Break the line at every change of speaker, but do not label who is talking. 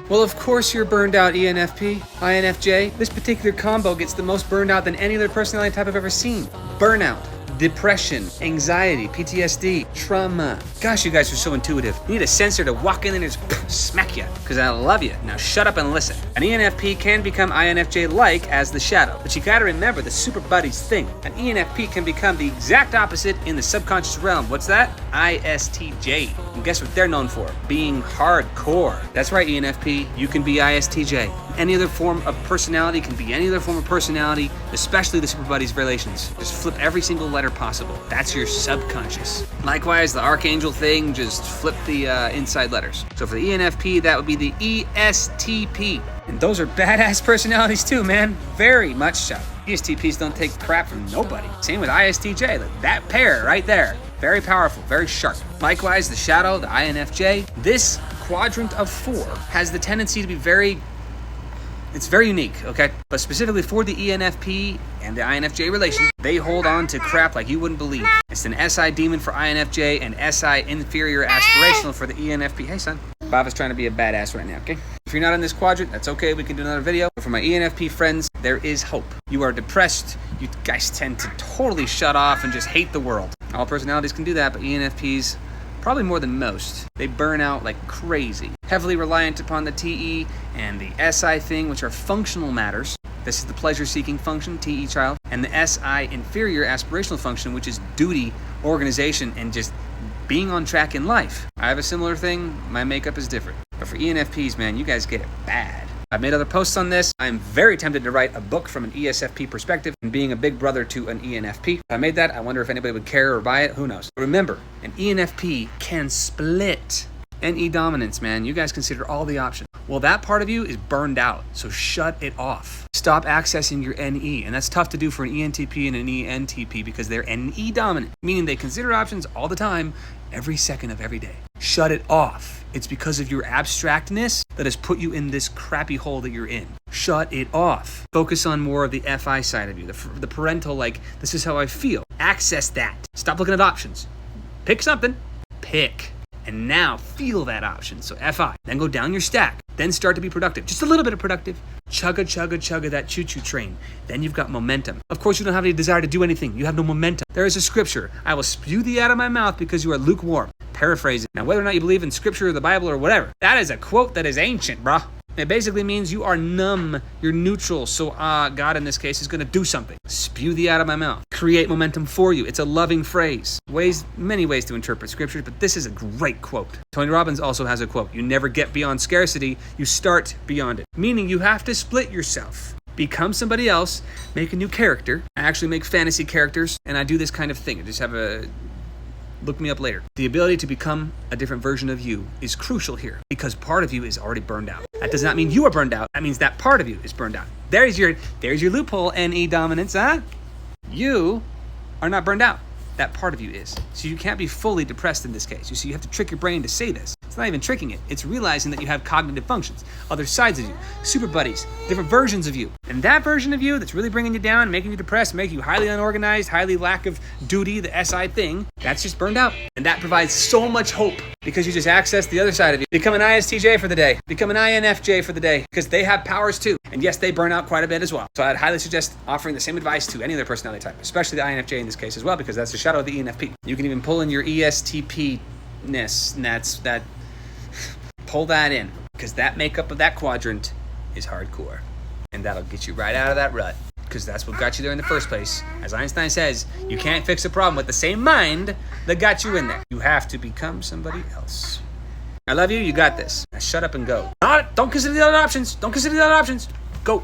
Well, of course you're burned out, ENFP, INFJ. This particular combo gets the most burned out than any other personality type I've ever seen. Burnout, depression, anxiety, PTSD, trauma. Gosh, you guys are so intuitive. You need a sensor to walk in and just smack you, because I love you. Now shut up and listen. An ENFP can become INFJ-like as the shadow, but you gotta remember the super buddies thing. An ENFP can become the exact opposite in the subconscious realm. What's that? ISTJ. And guess what they're known for? Being hardcore. That's right, ENFP, you can be ISTJ. Any other form of personality can be any other form of personality, especially the super buddies relations. Just flip every single letter possible. That's your subconscious. Likewise, the archangel thing, just flip the inside letters. So for the ENFP, that would be the ESTP. And those are badass personalities too, man. Very much so. ESTPs don't take crap from nobody. Same with ISTJ. That pair right there. Very powerful, very sharp. Likewise, the shadow, the INFJ. This quadrant of 4 has the tendency to be it's very unique, okay? But specifically for the ENFP and the INFJ relation, they hold on to crap like you wouldn't believe. It's an SI demon for INFJ and SI inferior aspirational for the ENFP. Hey, son. Bob is trying to be a badass right now, okay? If you're not in this quadrant, that's okay. We can do another video. But for my ENFP friends, there is hope. You are depressed. You guys tend to totally shut off and just hate the world. All personalities can do that, but ENFPs, probably more than most, they burn out like crazy. Heavily reliant upon the TE and the SI thing, which are functional matters. This is the pleasure-seeking function, TE child, and the SI inferior aspirational function, which is duty, organization, and just being on track in life. I have a similar thing. My makeup is different. But for ENFPs, man, you guys get it bad. I've made other posts on this. I'm very tempted to write a book from an ESFP perspective and being a big brother to an ENFP. If I made that, I wonder if anybody would care or buy it. Who knows? But remember, an ENFP can split. NE dominance, man. You guys consider all the options. Well, that part of you is burned out, so shut it off. Stop accessing your NE, and that's tough to do for an ENTP and an ENTP because they're NE dominant, meaning they consider options all the time, every second of every day. Shut it off. It's because of your abstractness that has put you in this crappy hole that you're in. Shut it off. Focus on more of the FI side of you, the parental, like, this is how I feel. Access that. Stop looking at options. Pick something. Pick. And now feel that option. So FI. Then go down your stack. Then start to be productive. Just a little bit of productive. Chugga, chugga, chugga that choo-choo train. Then you've got momentum. Of course, you don't have any desire to do anything. You have no momentum. There is a scripture. I will spew thee out of my mouth because you are lukewarm. Paraphrase it. Now, whether or not you believe in scripture or the Bible or whatever, that is a quote that is ancient, bruh. It basically means you are numb, you're neutral, so God in this case is going to do something. Spew thee out of my mouth. Create momentum for you. It's a loving phrase. Many ways to interpret scripture, but this is a great quote. Tony Robbins also has a quote. You never get beyond scarcity, you start beyond it. Meaning you have to split yourself. Become somebody else, make a new character. I actually make fantasy characters, and I do this kind of thing. I just have look me up later. The ability to become a different version of you is crucial here because part of you is already burned out. That does not mean you are burned out. That means that part of you is burned out. There's your loophole, NE dominance, huh? You are not burned out. That part of you is. So you can't be fully depressed in this case. You see, you have to trick your brain to say this. It's not even tricking it. It's realizing that you have cognitive functions, other sides of you, super buddies, different versions of you. And that version of you that's really bringing you down, making you depressed, making you highly unorganized, highly lack of duty, the SI thing, that's just burned out. And that provides so much hope because you just access the other side of you. Become an ISTJ for the day. Become an INFJ for the day because they have powers too. And yes, they burn out quite a bit as well. So I'd highly suggest offering the same advice to any other personality type, especially the INFJ in this case as well, because that's the shadow of the ENFP. You can even pull in your ESTP-ness, and pull that in, because that makeup of that quadrant is hardcore. And that'll get you right out of that rut, because that's what got you there in the first place. As Einstein says, you can't fix a problem with the same mind that got you in there. You have to become somebody else. I love you, you got this. Now shut up and go. Don't consider the other options. Don't consider the other options. Go.